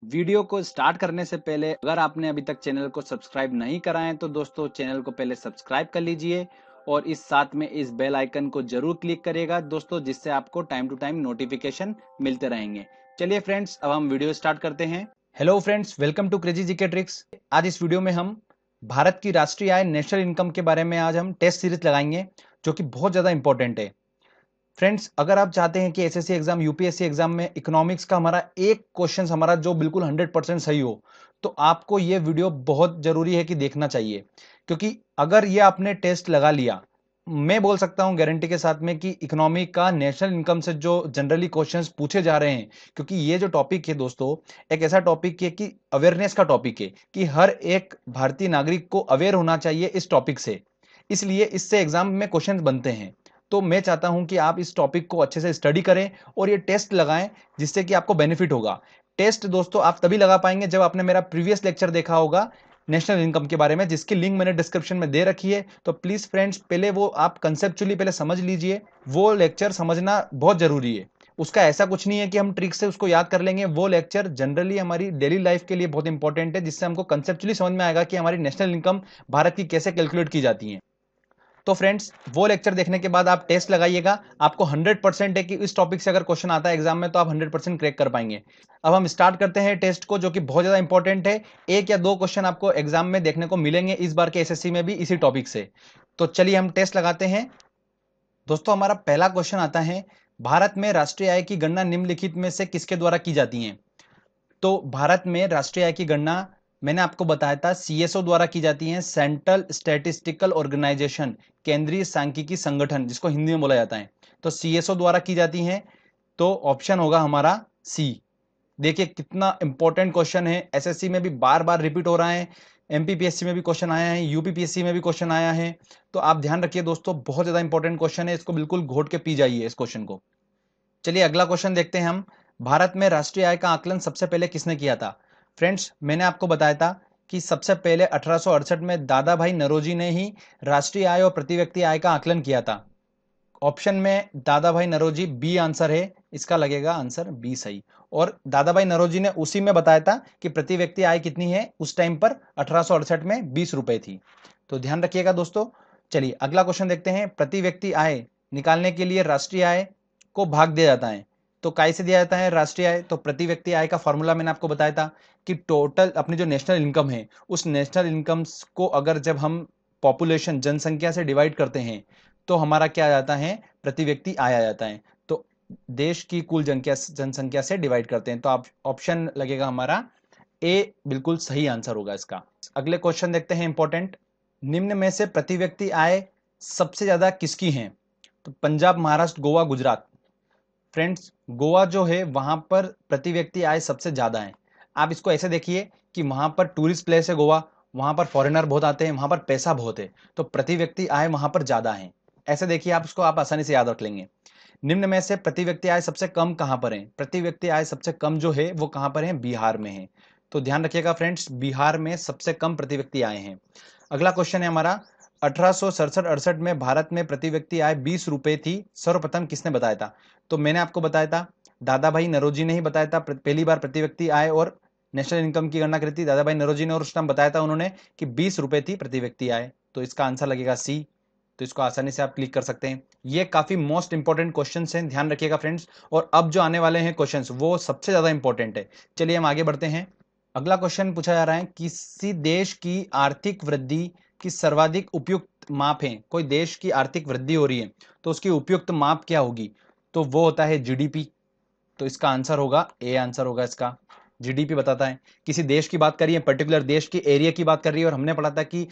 Video को start करने से पहले अगर आपने अभी तक चैनल को सब्सक्राइब नहीं करा है तो दोस्तों चैनल को पहले सब्सक्राइब कर लीजिए और इस साथ में इस बेल आइकन को जरूर क्लिक करिएगा दोस्तों, जिससे आपको टाइम टू टाइम नोटिफिकेशन मिलते रहेंगे। चलिए फ्रेंड्स, अब हम वीडियो स्टार्ट करते हैं। Hello friends, welcome to crazy GK tricks. आज इस वीडियो में हम भारत की राष्ट्रीय आय नेशनल इनकम के बारे में आज हम टेस्ट सीरीज लगाएंगे, जो कि बहुत ज़्यादा इंपॉर्टेंट है। फ्रेंड्स, अगर आप चाहते हैं कि एसएससी एग्जाम, यूपीएससी एग्जाम में इकोनॉमिक्स का हमारा एक क्वेश्चन हमारा जो बिल्कुल 100% सही हो, तो आपको ये वीडियो बहुत जरूरी है कि देखना चाहिए। क्योंकि अगर ये आपने टेस्ट लगा लिया, मैं बोल सकता हूं गारंटी के साथ में कि इकोनॉमी का नेशनल इनकम से जो जनरली क्वेश्चंस पूछे जा रहे हैं, क्योंकि ये जो टॉपिक है दोस्तों, एक ऐसा टॉपिक है कि अवेयरनेस का टॉपिक है कि हर एक भारतीय नागरिक को अवेयर होना चाहिए इस टॉपिक से। इसलिए इससे एग्जाम में क्वेश्चंस बनते हैं। तो मैं चाहता हूं कि आप इस टॉपिक को अच्छे से स्टडी करें और ये टेस्ट लगाएं, जिससे कि आपको बेनिफिट होगा। टेस्ट दोस्तों आप तभी लगा पाएंगे जब आपने मेरा प्रीवियस लेक्चर देखा होगा नेशनल इनकम के बारे में, जिसकी लिंक मैंने डिस्क्रिप्शन में दे रखी है। तो प्लीज फ्रेंड्स, पहले वो आप कंसेप्चुअली पहले समझ लीजिए। वो लेक्चर समझना बहुत जरूरी है। उसका ऐसा कुछ नहीं है कि हम ट्रिक से उसको याद कर लेंगे। वो लेक्चर जनरली हमारी डेली लाइफ के लिए बहुत इंपॉर्टेंट है, जिससे हमको कंसेप्चुअली समझ में आएगा कि हमारी नेशनल इनकम भारत की कैसे कैलकुलेट की जाती है। तो फ्रेंड्स, वो लेक्चर देखने के बाद आप टेस्ट लगाइएगा। आपको 100% है कि इस टॉपिक से अगर क्वेश्चन आता है एग्जाम में तो आप 100% क्रैक कर पाएंगे। अब हम स्टार्ट करते हैं टेस्ट को, जो कि बहुत ज्यादा इंपॉर्टेंट है। एक या दो क्वेश्चन आपको एग्जाम में देखने को मिलेंगे इस बार के एसएससी में भी इसी टॉपिक से। तो चलिए हम टेस्ट लगाते हैं। दोस्तों, हमारा पहला क्वेश्चन आता है, भारत में राष्ट्रीय आय की गणना निम्नलिखित में से किसके द्वारा की जाती है? तो भारत में राष्ट्रीय आय की गणना मैंने आपको बताया था सीएसओ द्वारा की जाती है, सेंट्रल स्टैटिस्टिकल ऑर्गेनाइजेशन, केंद्रीय सांख्यिकी संगठन, जिसको हिंदी में बोला जाता है। तो सीएसओ द्वारा की जाती है। तो ऑप्शन होगा हमारा सी। देखिए कितना इंपॉर्टेंट क्वेश्चन है, एसएससी में भी बार बार रिपीट हो रहा है, एमपीपीएससी में भी क्वेश्चन आया है, यूपीपीएससी में भी क्वेश्चन आया है। तो आप ध्यान रखिए दोस्तों, बहुत ज्यादा इंपॉर्टेंट क्वेश्चन है, इसको बिल्कुल घोट के पी जाइए इस क्वेश्चन को। चलिए अगला क्वेश्चन देखते हैं हम। भारत में राष्ट्रीय आय का आकलन सबसे पहले किसने किया था? फ्रेंड्स, मैंने आपको बताया था कि सबसे पहले 1868 में दादा भाई नौरोजी ने ही राष्ट्रीय आय और प्रति व्यक्ति आय का आकलन किया था। ऑप्शन में दादा भाई नौरोजी बी आंसर है, इसका लगेगा आंसर बी सही। और दादा भाई नौरोजी ने उसी में बताया था कि प्रति व्यक्ति आय कितनी है उस टाइम पर 1868 में 20 रुपए थी। तो ध्यान रखिएगा दोस्तों। चलिए अगला क्वेश्चन देखते हैं। प्रति व्यक्ति आय निकालने के लिए राष्ट्रीय आय को भाग दिया जाता है। तो कैसे दिया जाता है राष्ट्रीय आय? तो प्रति व्यक्ति आय का फॉर्मूला मैंने आपको बताया था कि टोटल अपनी जो नेशनल इनकम है, उस नेशनल इनकम को अगर जब हम पॉपुलेशन जनसंख्या से डिवाइड करते हैं तो हमारा क्या आ जाता है? प्रति व्यक्ति आय आ जाता है। तो देश की कुल जनसंख्या से डिवाइड करते हैं। तो आप ऑप्शन लगेगा हमारा ए, बिल्कुल सही आंसर होगा इसका। अगले क्वेश्चन देखते हैं इंपॉर्टेंट। निम्न में से प्रति व्यक्ति आय सबसे ज्यादा किसकी है? तो पंजाब, महाराष्ट्र, गोवा, गुजरात। फ्रेंड्स, गोवा जो है वहां पर प्रति व्यक्ति आय सबसे ज्यादा है। आप इसको ऐसे देखिए कि वहां पर टूरिस्ट प्लेस है गोवा, वहां पर फॉरेनर बहुत आते हैं, वहां पर पैसा बहुत है, तो प्रति व्यक्ति आय वहां पर ज्यादा है। ऐसे देखिए आप इसको आप आसानी से याद रख लेंगे। निम्न में से प्रति व्यक्ति आय सबसे कम कहां पर है? प्रति व्यक्ति आय सबसे कम जो है वो कहां पर है? बिहार में है। तो ध्यान रखिएगा फ्रेंड्स, बिहार में सबसे कम प्रति व्यक्ति आय हैं। अगला क्वेश्चन है हमारा, 1867-68 में भारत में प्रति व्यक्ति आय 20 रुपए थी, सर्वप्रथम किसने बताया था? तो मैंने आपको बताया था, दादा भाई नौरोजी ने ही बताया था। पहली बार प्रति व्यक्ति आय और नेशनल इनकम की गणना करी थी दादा भाई नौरोजी ने, और उस टाइम बताया था उन्होंने कि 20 रुपए थी प्रति व्यक्ति आय। तो इसका आंसर लगेगा सी। तो इसको आसानी से आप क्लिक कर सकते हैं। ये काफी मोस्ट इंपॉर्टेंट क्वेश्चन हैं, ध्यान रखिएगा फ्रेंड्स। और अब जो आने वाले हैं क्वेश्चन वो सबसे ज्यादा इंपॉर्टेंट है। चलिए हम आगे बढ़ते हैं। अगला क्वेश्चन पूछा जा रहा है, किसी देश की आर्थिक वृद्धि की सर्वाधिक उपयुक्त माप है? कोई देश की आर्थिक वृद्धि हो रही है तो उसकी उपयुक्त माप क्या होगी? तो वो होता है जीडीपी। तो इसका आंसर होगा ए, आंसर होगा इसका। जीडीपी बताता है किसी देश की बात करिए, पर्टिकुलर देश की एरिया की बात कर रही है, और हमने पढ़ा था कि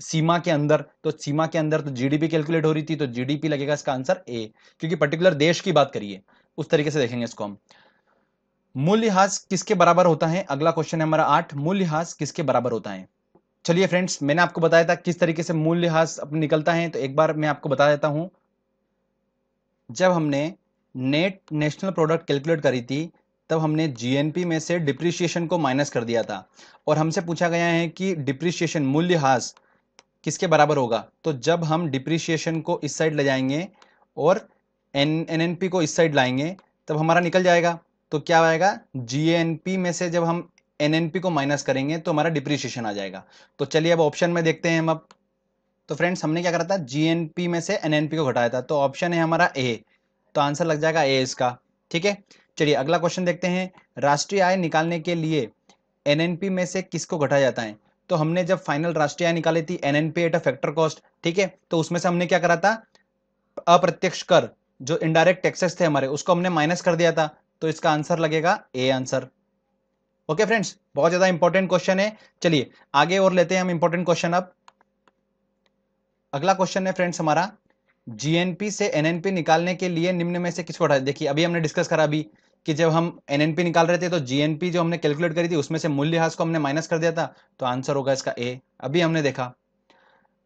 सीमा के अंदर, तो सीमा के अंदर तो जीडीपी कैलकुलेट हो रही थी, तो जीडीपी लगेगा इसका आंसर ए, क्योंकि पर्टिकुलर देश की बात करिए। उस तरीके से देखेंगे इसको हम। मूल्यह्रास किसके बराबर होता है? अगला क्वेश्चन है हमारा 8, मूल्यह्रास किसके बराबर होता है? चलिए फ्रेंड्स, मैंने आपको बताया था किस तरीके से मूल्यह्रास निकलता है, तो एक बार मैं आपको बता देता हूं। जब हमने नेट नेशनल प्रोडक्ट कैलकुलेट करी थी, तब हमने जीएनपी में से डिप्रिसिएशन को माइनस कर दिया था, और हमसे पूछा गया है कि डिप्रिसिएशन मूल्यह्रास किसके बराबर होगा। तो जब हम डिप्रिसिएशन को इस साइड ले जाएंगे और एनएनपी को इस साइड लाएंगे, तब हमारा निकल जाएगा। तो क्या आएगा? जीएनपी में से जब हम एनएनपी को माइनस करेंगे तो हमारा डिप्रिसिएशन आ जाएगा। तो चलिए अब ऑप्शन में देखते हैं हम अब। तो फ्रेंड्स हमने क्या करा था, जीएनपी में से एनएनपी को घटाया था, तो ऑप्शन है हमारा ए, तो आंसर लग जाएगा ए इसका। ठीक है, चलिए अगला क्वेश्चन देखते हैं। राष्ट्रीय आय निकालने के लिए एनएनपी में से किसको घटाया जाता है? तो हमने जब फाइनल राष्ट्रीय आय निकाली थी NNP eight a factor cost, ठीक है, तो उसमें से हमने क्या करा था, अप्रत्यक्ष कर जो इनडायरेक्ट टैक्सेस थे हमारे उसको हमने माइनस कर दिया था, तो इसका आंसर लगेगा ए आंसर। ओके फ्रेंड्स, बहुत ज्यादा इंपॉर्टेंट क्वेश्चन है। चलिए आगे और लेते हैं हम इंपॉर्टेंट क्वेश्चन अब। अगला क्वेश्चन है फ्रेंड्स हमारा, जीएनपी से एनएनपी निकालने के लिए निम्न में से किसको हटाया? देखिए अभी हमने डिस्कस करा अभी कि जब हम एनएनपी निकाल रहे थे तो जीएनपी जो हमने कैलकुलेट करी थी उसमें से मूल्यह्रास को हमने माइनस कर दिया था, तो आंसर होगा इसका ए, अभी हमने देखा।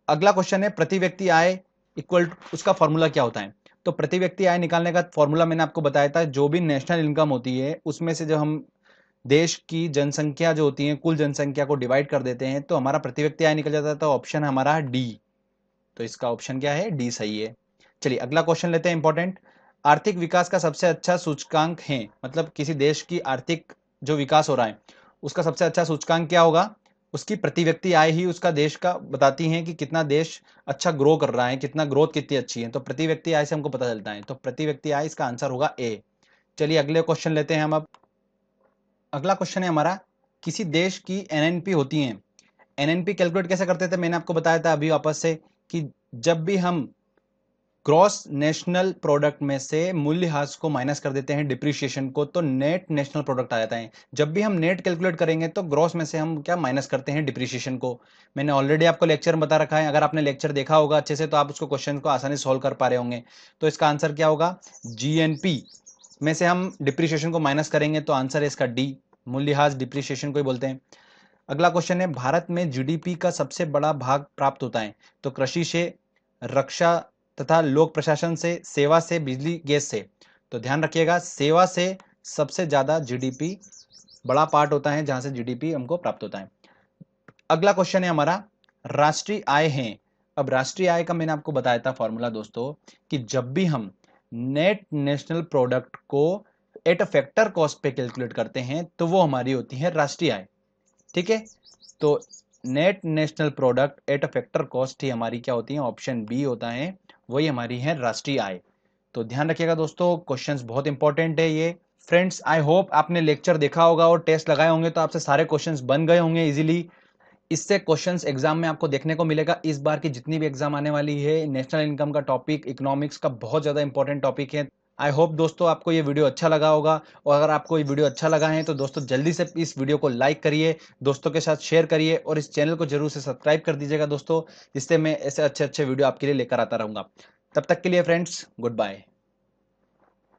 अगला क्वेश्चन है, प्रति व्यक्ति आय इक्वल उसका फॉर्मूला क्या होता है? तो प्रति व्यक्ति आय निकालने का फॉर्मूला मैंने आपको बताया था, जो भी नेशनल इनकम होती है उसमें से जब हम देश की जनसंख्या जो होती है कुल जनसंख्या को डिवाइड कर देते हैं तो हमारा प्रति व्यक्ति आय निकल जाता है, तो ऑप्शन हमारा डी, तो इसका ऑप्शन क्या है, डी सही है। चलिए अगला क्वेश्चन लेते हैं इंपॉर्टेंट। आर्थिक विकास का सबसे अच्छा सूचकांक है, मतलब किसी देश की आर्थिक जो विकास हो रहा है उसका सबसे अच्छा सूचकांक क्या होगा? उसकी प्रति व्यक्ति आय ही उसका देश का बताती है कि कितना देश अच्छा ग्रो कर रहा है, कितना ग्रोथ कितनी अच्छी है, तो प्रति व्यक्ति आय से हमको पता चलता है, तो प्रति व्यक्ति आय इसका आंसर होगा ए। चलिए अगले क्वेश्चन लेते हैं हम अब। अगला क्वेश्चन है हमारा, किसी देश की एनएनपी होती है, एनएनपी कैलकुलेट कैसे करते थे मैंने आपको बताया था अभी वापस से, कि जब भी हम ग्रॉस नेशनल प्रोडक्ट में से मूल्यह्रास को माइनस कर देते हैं डिप्रिशिएशन को, तो नेट नेशनल प्रोडक्ट आ जाता है। जब भी हम नेट कैलकुलेट करेंगे तो ग्रॉस में से हम क्या माइनस करते हैं, डिप्रिशिएशन को। मैंने ऑलरेडी आपको लेक्चर में बता रखा है, अगर आपने लेक्चर देखा होगा अच्छे से तो आप उसको क्वेश्चन को आसानी से सॉल्व कर पा रहे होंगे। तो इसका आंसर क्या होगा, जीएनपी में से हम डिप्रिशिएशन को माइनस करेंगे तो आंसर है इसका डी, मूल्यह्रास डिप्रिशिएशन को ही बोलते हैं। अगला क्वेश्चन है, भारत में जीडीपी का सबसे बड़ा भाग प्राप्त होता है, तो कृषि से, रक्षा तथा लोक प्रशासन से, सेवा से, बिजली गैस से। तो ध्यान रखिएगा सेवा से सबसे ज्यादा जीडीपी बड़ा पार्ट होता है जहां से जीडीपी हमको प्राप्त होता है। अगला क्वेश्चन है हमारा, राष्ट्रीय आय है। अब राष्ट्रीय आय का मैंने आपको बताया था फॉर्मूला दोस्तों, कि जब भी हम नेट नेशनल प्रोडक्ट को एट अ फैक्टर कॉस्ट पे कैलकुलेट करते हैं तो वो हमारी होती है राष्ट्रीय आय। ठीक है, तो net national product at a factor cost ही हमारी क्या होती है, ऑप्शन बी होता है, वही हमारी है राष्ट्रीय आय। तो ध्यान रखिएगा दोस्तों, क्वेश्चंस बहुत इंपॉर्टेंट है ये। फ्रेंड्स आई होप आपने लेक्चर देखा होगा और टेस्ट लगाए होंगे तो आपसे सारे क्वेश्चंस बन गए होंगे इजीली। इससे क्वेश्चंस एग्जाम में आपको देखने को मिलेगा। इस बार की जितनी भी एग्जाम आने वाली है, नेशनल इनकम का टॉपिक, इकोनॉमिक्स का बहुत ज्यादा इंपॉर्टेंट टॉपिक है। आई होप दोस्तों आपको ये वीडियो अच्छा लगा होगा, और अगर आपको ये वीडियो अच्छा लगा है तो दोस्तों जल्दी से इस वीडियो को लाइक करिए, दोस्तों के साथ शेयर करिए और इस चैनल को जरूर से सब्सक्राइब कर दीजिएगा दोस्तों, जिससे मैं ऐसे अच्छे अच्छे वीडियो आपके लिए लेकर आता रहूंगा। तब तक के लिए फ्रेंड्स, गुड बाय।